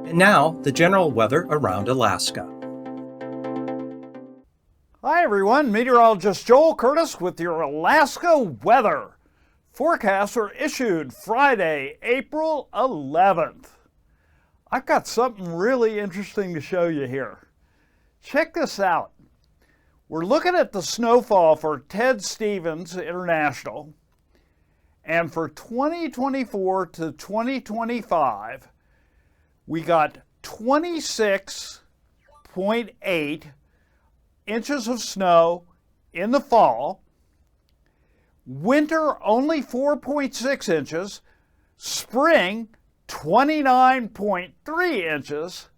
And now, the general weather around Alaska. Hi everyone, Meteorologist Joel Curtis with your Alaska weather. Forecasts are issued Friday, April 11th. I've got something really interesting to show you here. Check this out. We're looking at the snowfall for Ted Stevens International, and for 2024 to 2025, we got 26.8 inches of snow in the fall, winter only 4.6 inches, spring 29.3 inches,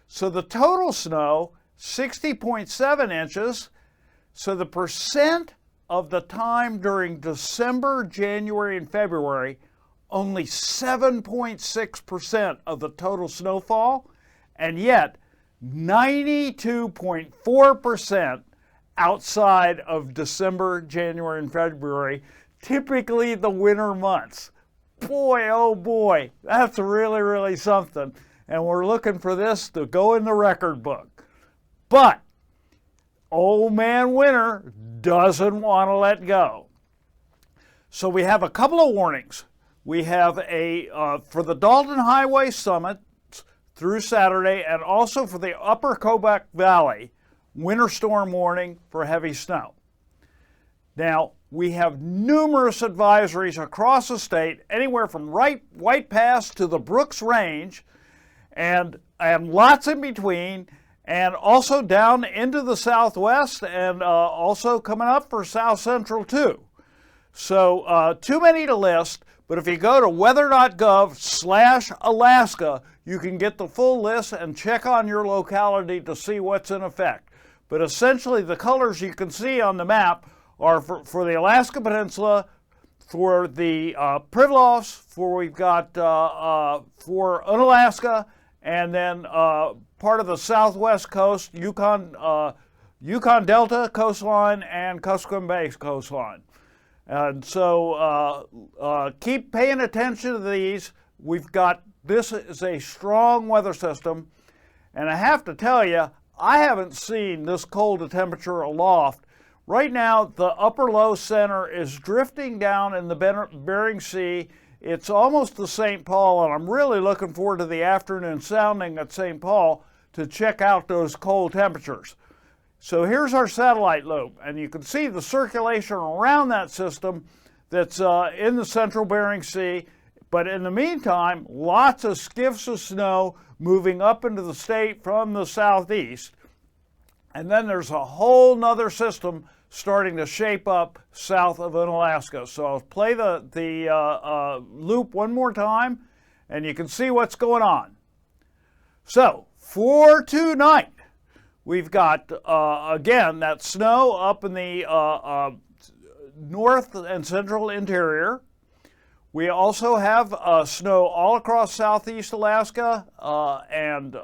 so the total snow 60.7 inches, so the percent of the time during December, January, and February, only 7.6% of the total snowfall, and yet 92.4% outside of December, January, and February, typically the winter months. Boy, oh boy, that's really, really something. And we're looking for this to go in the record book. But old man winter doesn't want to let go. So we have a couple of warnings. We have for the Dalton Highway Summit through Saturday, and also for the Upper Kobuk Valley, winter storm warning for heavy snow. Now, we have numerous advisories across the state, anywhere from White Pass to the Brooks Range, and lots in between, and also down into the southwest, and also coming up for South Central too. So too many to list, but if you go to weather.gov/Alaska, you can get the full list and check on your locality to see what's in effect. But essentially the colors you can see on the map are for the Alaska Peninsula, for the Pribilofs, we've got for Unalaska, and then part of the southwest coast, Yukon Delta coastline and Kuskokwim Bay coastline. And so keep paying attention to these. This is a strong weather system, and I have to tell you, I haven't seen this cold a temperature aloft. Right now, the upper low center is drifting down in the Bering Sea. It's almost to St. Paul, and I'm really looking forward to the afternoon sounding at St. Paul to check out those cold temperatures. So here's our satellite loop, and you can see the circulation around that system that's in the central Bering Sea. But in the meantime, lots of skiffs of snow moving up into the state from the southeast. And then there's a whole nother system starting to shape up south of Unalaska. So I'll play the loop one more time, and you can see what's going on. So for tonight, we've got, again, that snow up in the north and central interior. We also have snow all across southeast Alaska and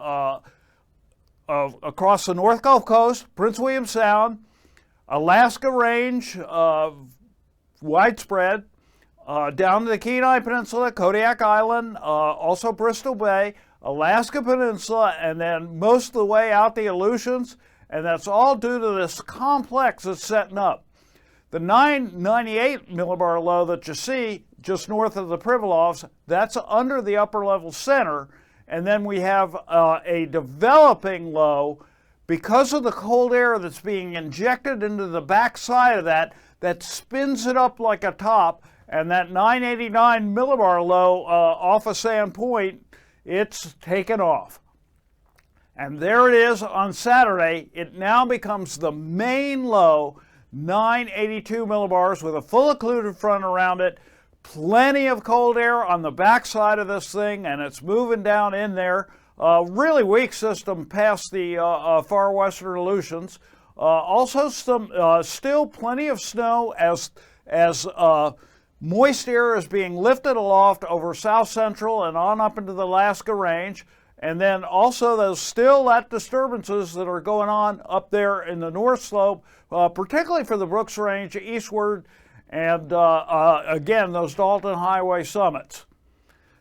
across the North Gulf Coast, Prince William Sound, Alaska Range, widespread, down to the Kenai Peninsula, Kodiak Island, also Bristol Bay, Alaska Peninsula, and then most of the way out the Aleutians, and that's all due to this complex that's setting up. The 998 millibar low that you see just north of the Pribilofs, that's under the upper level center, and then we have a developing low because of the cold air that's being injected into the backside of that spins it up like a top, and that 989 millibar low off of Sand Point, it's taken off. And there it is on Saturday. It now becomes the main low, 982 millibars with a full occluded front around it. Plenty of cold air on the backside of this thing, and it's moving down in there. Really weak system past the far western Aleutians. Also still plenty of snow as moist air is being lifted aloft over south central and on up into the Alaska Range. And then also there's still that disturbances that are going on up there in the North Slope, particularly for the Brooks Range eastward, and again, those Dalton Highway summits.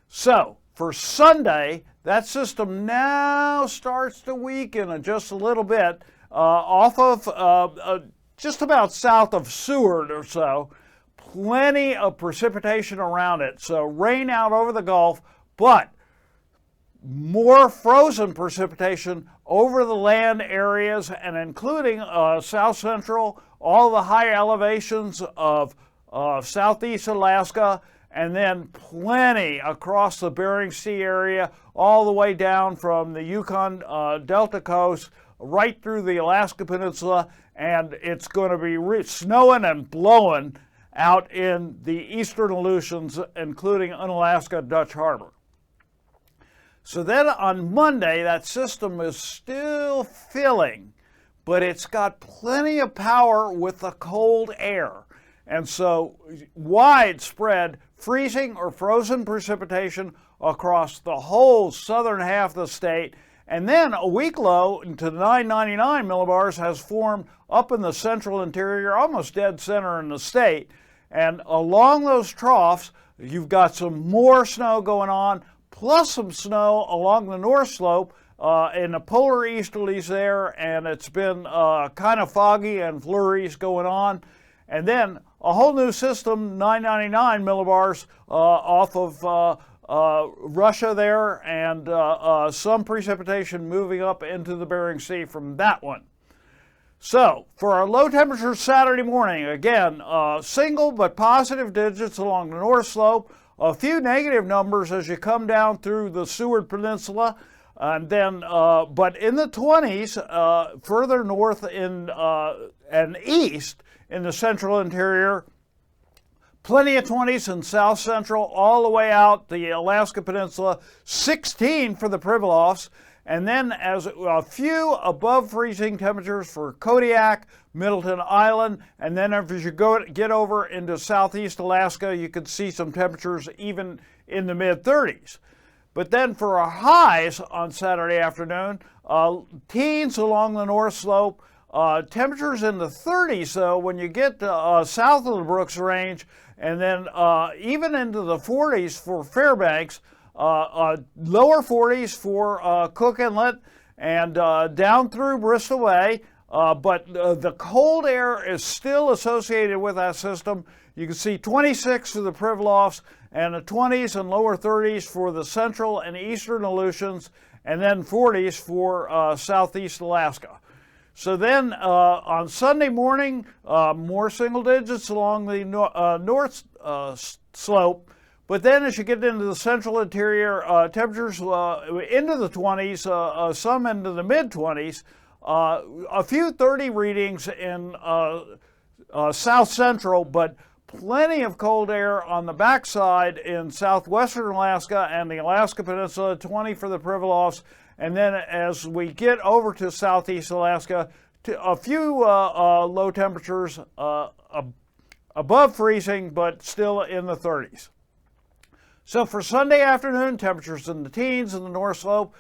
So for Sunday, that system now starts to weaken just a little bit off of just about south of Seward or so. Plenty of precipitation around it, so rain out over the Gulf, but more frozen precipitation over the land areas and including south central, all the high elevations of southeast Alaska, and then plenty across the Bering Sea area, all the way down from the Yukon Delta coast, right through the Alaska Peninsula, and it's going to be snowing and blowing out in the eastern Aleutians, including Unalaska, Dutch Harbor. So then on Monday, that system is still filling, but it's got plenty of power with the cold air. And so widespread freezing or frozen precipitation across the whole southern half of the state. And then a weak low into 999 millibars has formed up in the central interior, almost dead center in the state. And along those troughs, you've got some more snow going on, plus some snow along the north slope in the polar easterlies there, and it's been kind of foggy and flurries going on. And then a whole new system, 999 millibars off of Russia there, and some precipitation moving up into the Bering Sea from that one. So, for our low temperatures Saturday morning, again, single but positive digits along the north slope, a few negative numbers as you come down through the Seward Peninsula, and then, but in the 20s, further north in and east in the central interior, plenty of 20s in south central, all the way out the Alaska Peninsula, 16 for the Pribilofs, and then as a few above freezing temperatures for Kodiak, Middleton Island, and then as you get over into southeast Alaska, you can see some temperatures even in the mid-30s. But then for our highs on Saturday afternoon, teens along the north slope, temperatures in the 30s though when you get south of the Brooks Range, and then even into the 40s for Fairbanks, lower 40s for Cook Inlet, and down through Bristol Bay, but the cold air is still associated with that system. You can see 26 for the Pribilofs, and the 20s and lower 30s for the central and eastern Aleutians, and then 40s for southeast Alaska. So then on Sunday morning, more single digits along the north slope. But then as you get into the central interior, temperatures into the 20s, some into the mid-20s, a few 30 readings in south central, but plenty of cold air on the backside in southwestern Alaska and the Alaska Peninsula, 20 for the Pribilofs. And then as we get over to southeast Alaska, a few low temperatures above freezing, but still in the 30s. So for Sunday afternoon, temperatures in the teens in the north slope,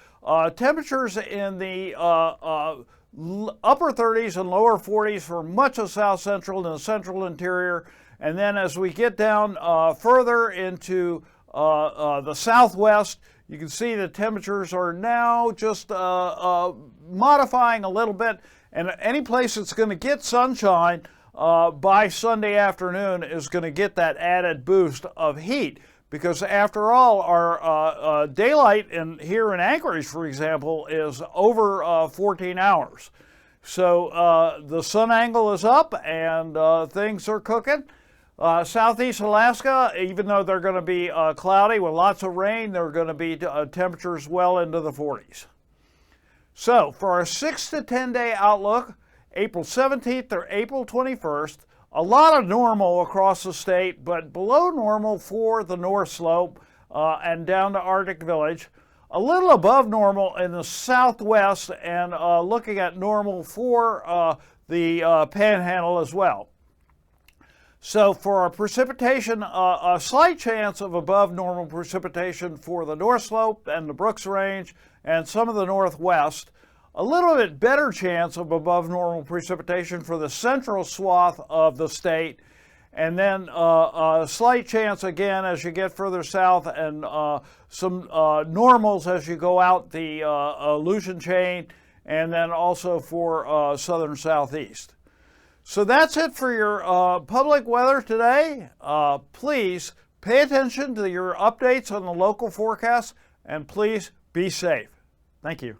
temperatures in the upper 30s and lower 40s for much of south central and the central interior. And then as we get down further into the southwest, you can see the temperatures are now just modifying a little bit, and any place that's going to get sunshine by Sunday afternoon is going to get that added boost of heat, because after all, our daylight here in Anchorage, for example, is over 14 hours. So the sun angle is up and things are cooking. Southeast Alaska, even though they're going to be cloudy with lots of rain, they're going to be temperatures well into the 40s. So for our 6 to 10 day outlook, April 17th or April 21st, a lot of normal across the state, but below normal for the north slope and down to Arctic Village. A little above normal in the southwest, and looking at normal for the Panhandle as well. So for our precipitation, a slight chance of above normal precipitation for the north slope and the Brooks Range and some of the northwest. A little bit better chance of above normal precipitation for the central swath of the state. and then a slight chance again as you get further south, and some normals as you go out the Aleutian chain, and then also for southern southeast. So that's it for your public weather today. Please pay attention to your updates on the local forecast, and please be safe. Thank you.